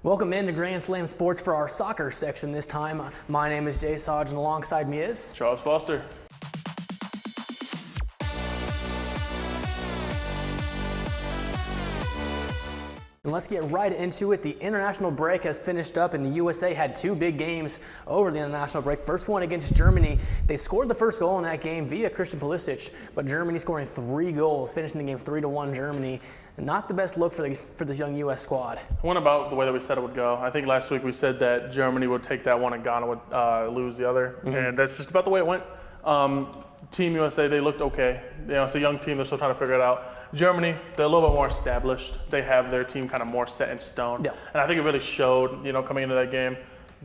Welcome into Grand Slam Sports for our soccer section this time. My name is Jay Sodge, and alongside me is Charles Foster. And let's get right into it. The international break has finished up, and the USA had two big games over the international break. First one against Germany. They scored the first goal in that game via Christian Pulisic, but Germany scoring 3 goals, finishing the game 3-1 Germany. Not the best look for this young U.S. squad. It went about the way that we said it would go. I think last week we said that Germany would take that one and Ghana would lose the other, and that's just about the way it went. Team USA, they looked okay. You know, it's a young team, they're still trying to figure it out. Germany, they're a little bit more established. They have their team kind of more set in stone. Yeah. And I think it really showed, you know, coming into that game.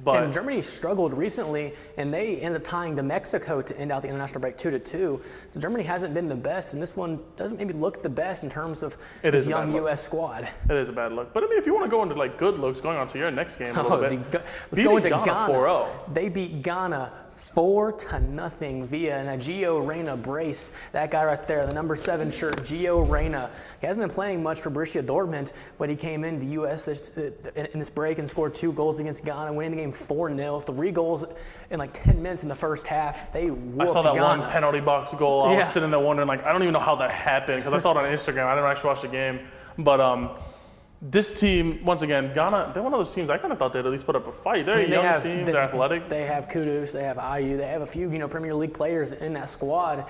But and Germany struggled recently, and they ended up tying to Mexico to end out the international break 2-2. So Germany hasn't been the best, and this one doesn't maybe look the best in terms of this young U.S. squad. It is a bad look. But I mean, if you want to go into like good looks, going on to your next game a little bit. Let's go into Ghana. 4-0. They beat Ghana 4-0 via an Gio Reyna brace. That guy right there, the number 7 shirt, Gio Reyna. He hasn't been playing much for Borussia Dortmund, but he came into the U.S. in this break and scored 2 goals against Ghana, winning the game 4-0. 3 goals in like 10 minutes in the first half. They whooped I saw that Ghana. one penalty box goal. I was sitting there wondering, like, I don't even know how that happened because I saw it on Instagram. I didn't actually watch the game. But this team, once again, Ghana, they're one of those teams I kind of thought they'd at least put up a fight. They're a young team, they're athletic. They have Kudus, they have Ayew, they have a few, Premier League players in that squad.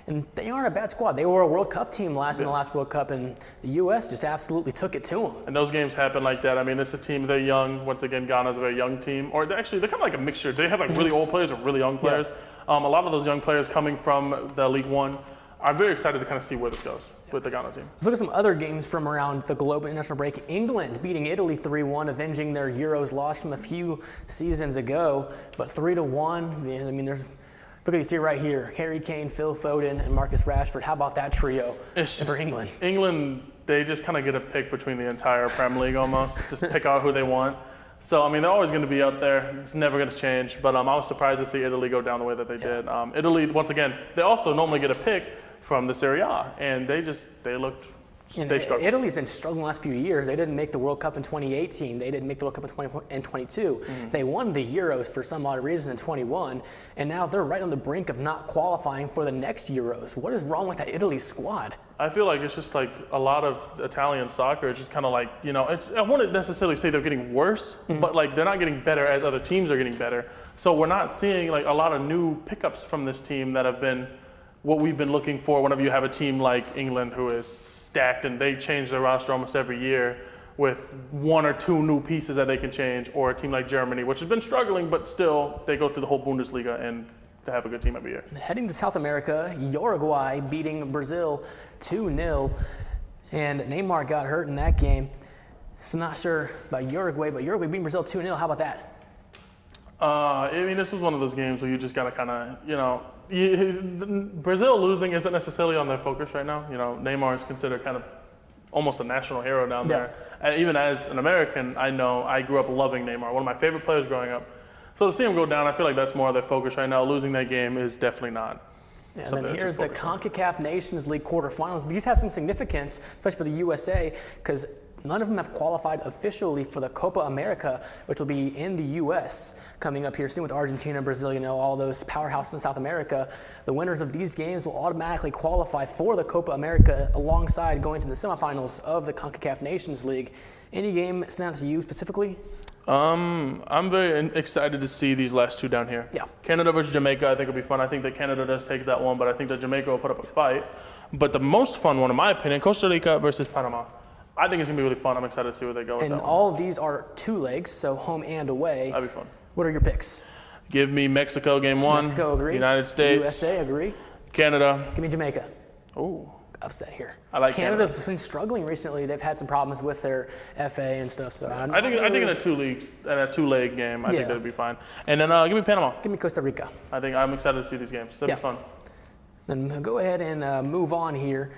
And they aren't a bad squad. They were a World Cup team in the last World Cup, and the U.S. just absolutely took it to them. And those games happen like that. I mean, it's a team, they're young. Once again, Ghana's a very young team. Or they're kind of like a mixture. They have like really old players and really young players. Yeah. A lot of those young players coming from the League One. I'm very excited to kind of see where this goes with the Ghana team. Let's look at some other games from around the globe international break. England beating Italy 3-1, avenging their Euros loss from a few seasons ago. But 3-1, I mean, look at these 2 right here. Harry Kane, Phil Foden, and Marcus Rashford. How about that trio for England? England, they just kind of get a pick between the entire Premier League almost. Just pick out who they want. So, I mean, they're always going to be up there. It's never going to change. But I was surprised to see Italy go down the way that they did. Italy, once again, they also normally get a pick from the Serie A, and they struggled. Italy's been struggling the last few years. They didn't make the World Cup in 2018. They didn't make the World Cup in 2022. They won the Euros for some odd reason in 21, and now they're right on the brink of not qualifying for the next Euros. What is wrong with that Italy squad? I feel like it's just like a lot of Italian soccer is just kind of like, I wouldn't necessarily say they're getting worse, but like they're not getting better as other teams are getting better. So we're not seeing like a lot of new pickups from this team that have been what we've been looking for whenever you have a team like England who is stacked and they change their roster almost every year with 1 or 2 new pieces that they can change, or a team like Germany, which has been struggling, but still they go through the whole Bundesliga and they have a good team every year. Heading to South America, Uruguay beating Brazil 2-0, and Neymar got hurt in that game. So not sure about Uruguay, but Uruguay beating Brazil 2-0. How about that? I mean, this was one of those games where you just got to kind of, Brazil losing isn't necessarily on their focus right now. Neymar is considered kind of almost a national hero down there. And even as an American, I know I grew up loving Neymar, one of my favorite players growing up. So to see him go down, I feel like that's more of their focus right now. Losing that game is definitely not. Yeah, and then here's the CONCACAF Nations League quarterfinals. These have some significance, especially for the USA, because none of them have qualified officially for the Copa America, which will be in the U.S. coming up here soon with Argentina, Brazil, all those powerhouses in South America. The winners of these games will automatically qualify for the Copa America alongside going to the semifinals of the CONCACAF Nations League. Any game stand out to you specifically? I'm very excited to see these last 2 down here. Yeah. Canada versus Jamaica, I think will be fun. I think that Canada does take that one, but I think that Jamaica will put up a fight. But the most fun one, in my opinion, Costa Rica versus Panama. I think it's going to be really fun. I'm excited to see where they go with that one. And all of these are 2 legs, so home and away. That'd be fun. What are your picks? Give me Mexico game 1. Mexico, agree. United States. USA, agree. Canada. Give me Jamaica. Ooh. Upset here. I like Canada. Canada's been struggling recently. They've had some problems with their FA and stuff. So I think in a 2-leg game, I think that'd be fine. And then give me Panama. Give me Costa Rica. I think I'm excited to see these games. That'd be fun. Then go ahead and move on here.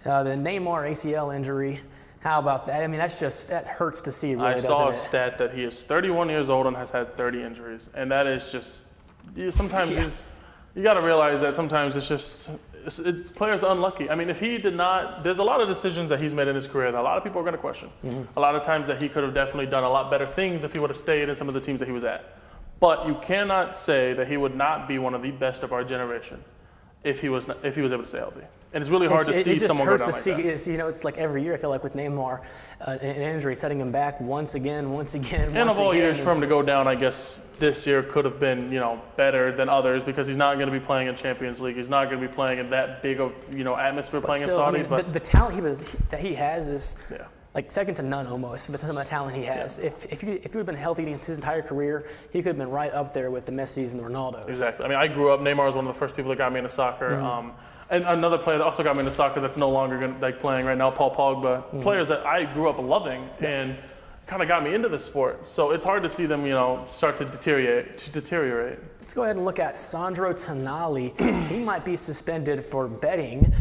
The Neymar ACL injury. How about that? I mean, that hurts to see, really, I saw a stat that he is 31 years old and has had 30 injuries. And that is just, sometimes you got to realize that sometimes it's just, it's players unlucky. I mean, if he did not, there's a lot of decisions that he's made in his career that a lot of people are going to question. A lot of times that he could have definitely done a lot better things if he would have stayed in some of the teams that he was at. But you cannot say that he would not be one of the best of our generation if he was able to stay healthy. And it's really hard to see someone go down like that. It's like every year I feel like with Neymar, an injury setting him back once again. And of all years for him to go down, I guess this year could have been, better than others because he's not going to be playing in Champions League. He's not going to be playing in that big of, atmosphere playing in Saudi. The talent that he has is like second to none almost for the talent he has. Yeah. If he would have been healthy his entire career, he could have been right up there with the Messis and the Ronaldos. Exactly. I mean, I grew up, Neymar was one of the first people that got me into soccer. And another player that also got me into soccer that's no longer playing right now, Paul Pogba. Players that I grew up loving and kind of got me into the sport. So it's hard to see them, start to deteriorate. Let's go ahead and look at Sandro Tonali. He might be suspended for betting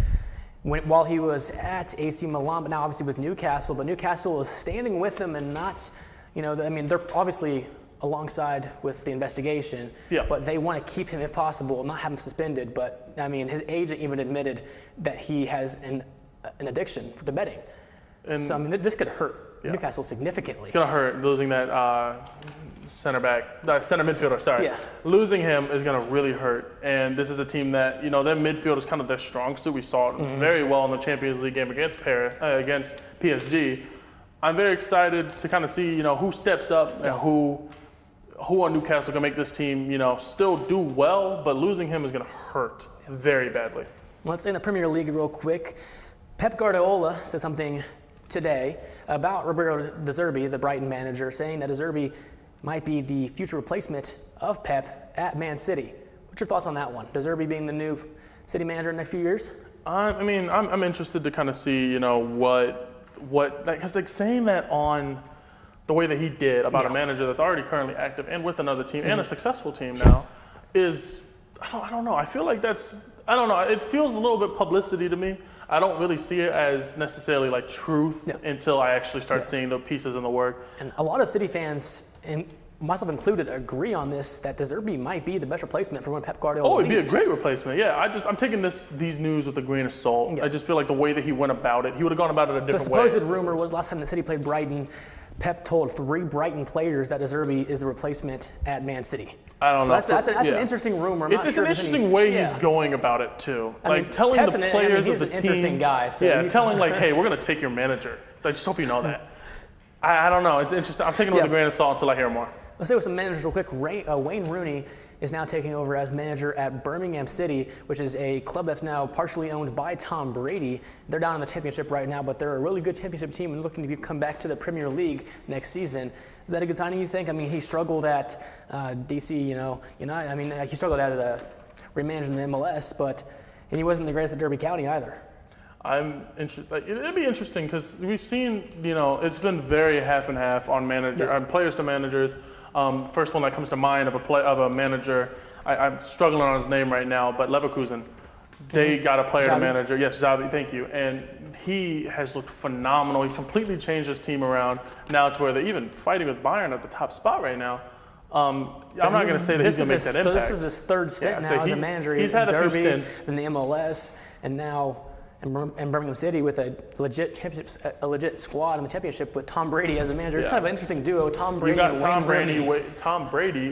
while he was at AC Milan, but now obviously with Newcastle. But Newcastle is standing with them and not, they're obviously alongside with the investigation, but they want to keep him if possible, not have him suspended. But his agent even admitted that he has an addiction to betting. And so this could hurt Newcastle significantly. It's going to hurt losing that center midfielder. Sorry, losing him is going to really hurt. And this is a team that their midfield is kind of their strong suit. We saw it very well in the Champions League game against PSG. I'm very excited to kind of see who steps up and who on Newcastle can make this team, still do well, but losing him is going to hurt very badly. Let's stay in the Premier League real quick. Pep Guardiola said something today about Roberto De Zerbi, the Brighton manager, saying that De Zerbi might be the future replacement of Pep at Man City. What's your thoughts on that one? De Zerbi being the new City manager in the next few years? I'm interested to kind of see, what because saying that on the way that he did about a manager that's already currently active and with another team and a successful team now is, I don't know. I feel like it feels a little bit publicity to me. I don't really see it as necessarily like truth until I actually start seeing the pieces in the work. And a lot of City fans, and myself included, agree on this, that De Zerbi might be the best replacement for when Pep Guardiola leaves. It'd be a great replacement. Yeah, I'm taking these news with a grain of salt. I just feel like the way that he went about it, he would have gone about it a different way. The supposed rumor was last time the City played Brighton, Pep told 3 Brighton players that De Zerbi is the replacement at Man City. I don't know. That's an interesting rumor. It's an interesting way he's going about it too. Telling Pep the players of the team. He's an interesting guy. So telling hey, we're going to take your manager. I just hope you know that. I don't know. It's interesting. I'm taking it with a grain of salt until I hear more. Let's stay with some managers real quick. Wayne Rooney is now taking over as manager at Birmingham City, which is a club that's now partially owned by Tom Brady. They're down in the championship right now, but they're a really good championship team and looking to come back to the Premier League next season. Is that a good signing, you think? He struggled at DC, he struggled at remanaging the MLS, and he wasn't the greatest at Derby County either. I'm interested. It'd be interesting because we've seen, it's been very half and half on on players to managers. First one that comes to mind of a manager, I'm struggling on his name right now, but Leverkusen, they got a player to manager. Yes, Xavi, thank you. And he has looked phenomenal. He completely changed his team around now to where they're even fighting with Bayern at the top spot right now. I'm not going to say that he's going to make that impact. This is his third stint now as a manager. He's had a few stints. In the MLS, and now in Birmingham City with a legit squad in the championship with Tom Brady as a manager. It's kind of an interesting duo. Tom Brady,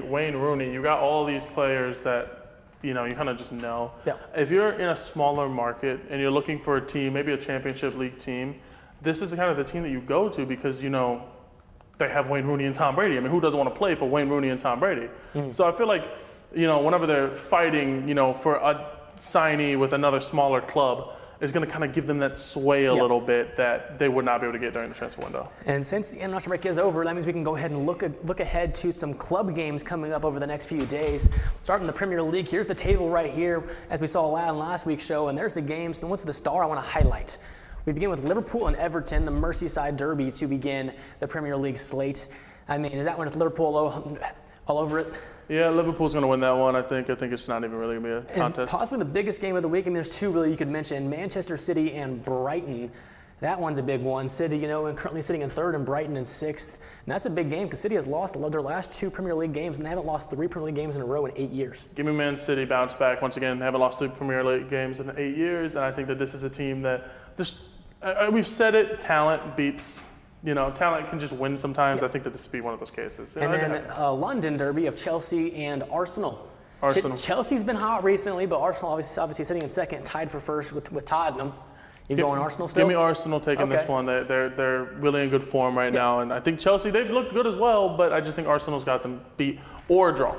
Wayne Rooney. You got all these players that you kind of just know. Yeah. If you're in a smaller market and you're looking for a team, maybe a championship league team, this is kind of the team that you go to because they have Wayne Rooney and Tom Brady. Who doesn't want to play for Wayne Rooney and Tom Brady? So I feel like whenever they're fighting for a signee with another smaller club, is going to kind of give them that sway a little bit that they would not be able to get during the transfer window. And since the international break is over, that means we can go ahead and look ahead to some club games coming up over the next few days. Starting the Premier League, here's the table right here, as we saw in last week's show, and there's the games. The ones with the star I want to highlight. We begin with Liverpool and Everton, the Merseyside Derby, to begin the Premier League slate. Is that one just Liverpool all over it? Yeah, Liverpool's going to win that one, I think. I think it's not even really going to be a contest. And possibly the biggest game of the week, there's two really you could mention, Manchester City and Brighton. That one's a big one. City, and currently sitting in third, and Brighton in sixth. And that's a big game because City has lost their last 2 Premier League games, and they haven't lost 3 Premier League games in a row in 8 years. Give me Man City bounce back once again. They haven't lost 3 Premier League games in 8 years, and I think that this is a team that just we've said it. Talent beats. Talent can just win sometimes. I think that this would be one of those cases. And then London derby of Chelsea and Arsenal. Chelsea's been hot recently, but Arsenal obviously sitting in second, tied for first with Tottenham. You going Arsenal still? Give me Arsenal taking this one. They're really in good form right now, and I think Chelsea, they've looked good as well, but I just think Arsenal's got them beat or draw.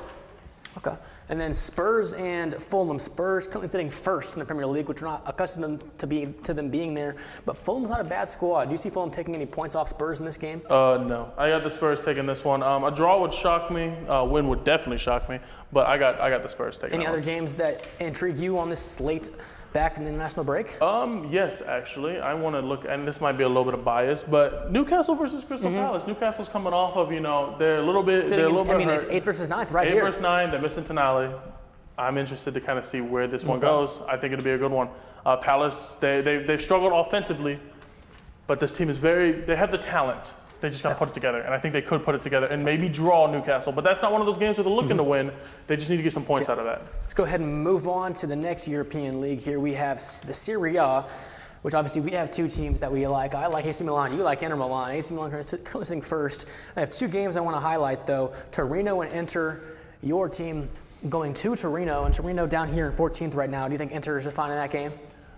Okay. And then Spurs and Fulham. Spurs currently sitting first in the Premier League, which we're not accustomed to them being there. But Fulham's not a bad squad. Do you see Fulham taking any points off Spurs in this game? No. I got the Spurs taking this one. A draw would shock me. A win would definitely shock me. But I got the Spurs taking. Any other games that intrigue you on this slate back from the international break? Yes, actually. I want to look, and this might be a little bit of bias, but Newcastle versus Crystal Palace. Newcastle's coming off of, they're a little bit hurt. It's 8th versus 9th right 8 here. 8 versus 9, they're missing Tonali. I'm interested to kind of see where this one goes. I think it'll be a good one. Palace, they've struggled offensively, but this team is they have the talent. They just got to put it together, and I think they could put it together and maybe draw Newcastle. But that's not one of those games where they're looking to win. They just need to get some points out of that. Let's go ahead and move on to the next European league here. We have the Serie A, which obviously we have 2 teams that we like. I like AC Milan. You like Inter Milan. AC Milan currently sitting first. I have 2 games I want to highlight, though. Torino and Inter, your team going to Torino, and Torino down here in 14th right now. Do you think Inter is just fine in that game?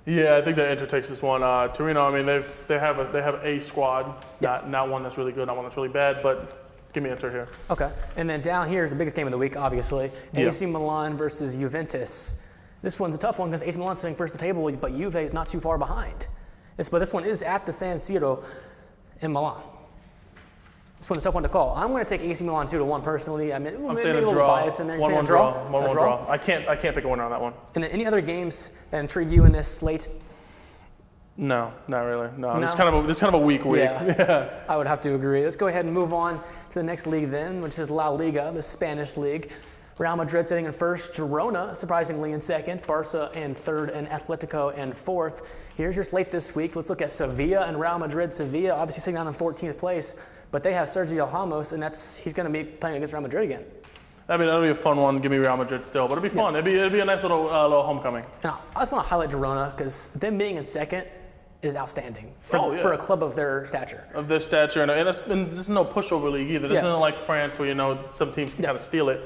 Yeah, I think that Inter takes this one. Torino, I mean, they have a squad, not one that's really good, not one that's really bad, but give me Inter here. Okay. And then down here is the biggest game of the week, obviously. AC Milan versus Juventus. This one's a tough one because AC Milan's sitting first at the table, but Juve is not too far behind. But this one is at the San Siro in Milan. This one's a tough one to call. I'm going to take AC Milan 2-1 personally. I'm maybe saying a little draw. bias in there. 1-1 draw. 1-1 draw. I can't pick a winner on that one. And then any other games that intrigue you in this slate? No, not really. No. This is kind of a weak week. Yeah. I would have to agree. Let's go ahead and move on to the next league then, which is La Liga, the Spanish league. Real Madrid sitting in first, Girona surprisingly in second, Barca in third, and Atletico in fourth. Here's your slate this week. Let's look at Sevilla and Real Madrid. Sevilla obviously sitting down in 14th place, but they have Sergio Ramos, and he's going to be playing against Real Madrid again. I mean, that'll be a fun one. Give me Real Madrid still, but it'll be fun. It'll be a nice little homecoming. And I just want to highlight Girona because them being in second is outstanding for a club of their stature. And this is no pushover league either. This isn't like France where some teams can kind of steal it.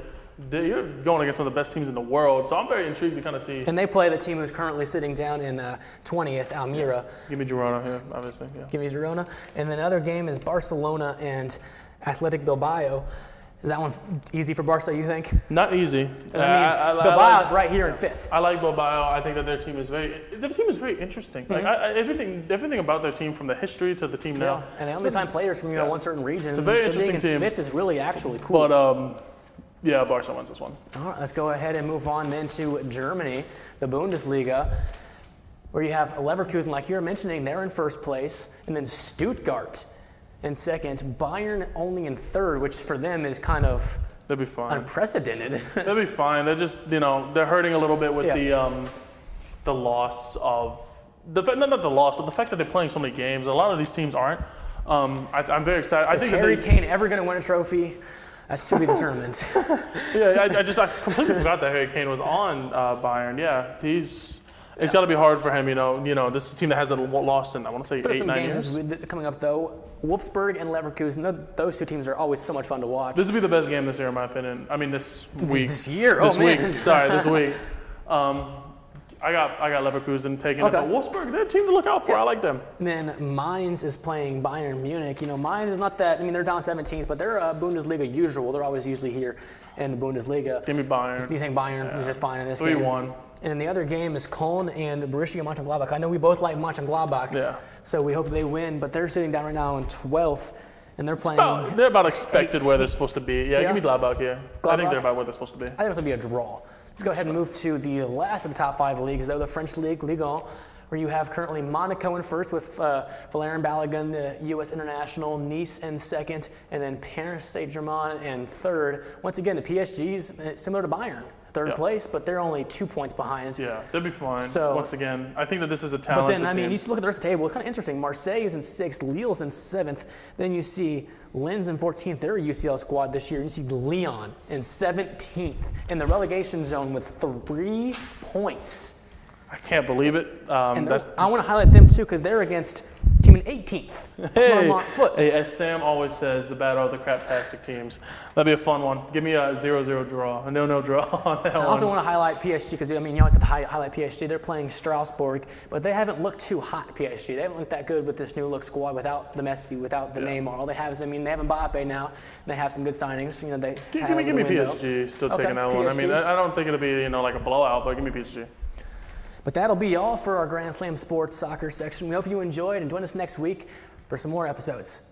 You're going against some of the best teams in the world, so I'm very intrigued to kind of see. And they play the team who's currently sitting down in 20th, Almira. Give me Girona here, obviously. Yeah. Give me Girona. And then the other game is Barcelona and Athletic Bilbao. Is that one easy for Barca, you think? Not easy. Bilbao's right here in 5th. I like Bilbao. I think that their team is very interesting. Like everything about their team, from the history to the team now. And they only sign players from one certain region. It's a very interesting team. 5th is really actually cool. But yeah, Barca wins this one. All right, let's go ahead and move on then to Germany, the Bundesliga, where you have Leverkusen, like you were mentioning, they're in first place, and then Stuttgart in second, Bayern only in third, which for them is kind of they'll be fine. Unprecedented. They'll be fine. They're just they're hurting a little bit with the loss of not the loss, but the fact that they're playing so many games. A lot of these teams aren't. I'm very excited. I think Harry Kane ever going to win a trophy? That's to be determined. I completely forgot that Harry Kane was on Bayern. Yeah, it's got to be hard for him. This is a team that hasn't lost in, I want to say, 8-9 years. Coming up though, Wolfsburg and Leverkusen. Those 2 teams are always so much fun to watch. This will be the best game this year, in my opinion. I mean, this week. This year. This week. Sorry, this week. I got Leverkusen taking it. But Wolfsburg, they're a team to look out for. I like them. And then Mainz is playing Bayern Munich. Mainz is not that. I mean, they're down 17th, but they're Bundesliga usual. They're always usually here in the Bundesliga. Give me Bayern. You think Bayern is just fine in this game? 3-1. And then the other game is Köln and Borussia Mönchengladbach. I know we both like Mönchengladbach. Yeah. So we hope they win, but they're sitting down right now in 12th, and they're playing. They're about expected where they're supposed to be. Yeah, give me Gladbach here. I think they're about where they're supposed to be. I think this will be a draw. Let's go ahead and move to the last of the top 5 leagues, though, the French league, Ligue 1, where you have currently Monaco in first with Valérien Balogun, the U.S. international, Nice in second, and then Paris Saint-Germain in third. Once again, the PSG's similar to Bayern. third place, but they're only 2 points behind. Yeah, they'll be fine. So, once again, I think that this is a but talented then, I mean, team. you look at the rest of the table, it's kind of interesting. Marseille is in 6th, Lille's in 7th. Then you see Lens in 14th. They're a UCL squad this year. You see Lyon in 17th in the relegation zone with 3 points. I can't believe it. And I want to highlight them too because they're against team in 18th. Hey, as Sam always says, the bad are the craptastic teams. That'd be a fun one. Give me a 0-0 draw, a 0-0 draw on that one. I also want to highlight PSG because, I mean, you always have to highlight PSG. They're playing Strasbourg, but they haven't looked too hot, PSG. They haven't looked that good with this new look squad without the Messi, without the Neymar. All they have is, I mean, they have Mbappe now. They have some good signings. You know, they give me PSG still taking that one. I mean, I don't think it'll be, you know, like a blowout, but give me PSG. But that'll be all for our Grand Slam Sports Soccer section. We hope you enjoyed and join us next week for some more episodes.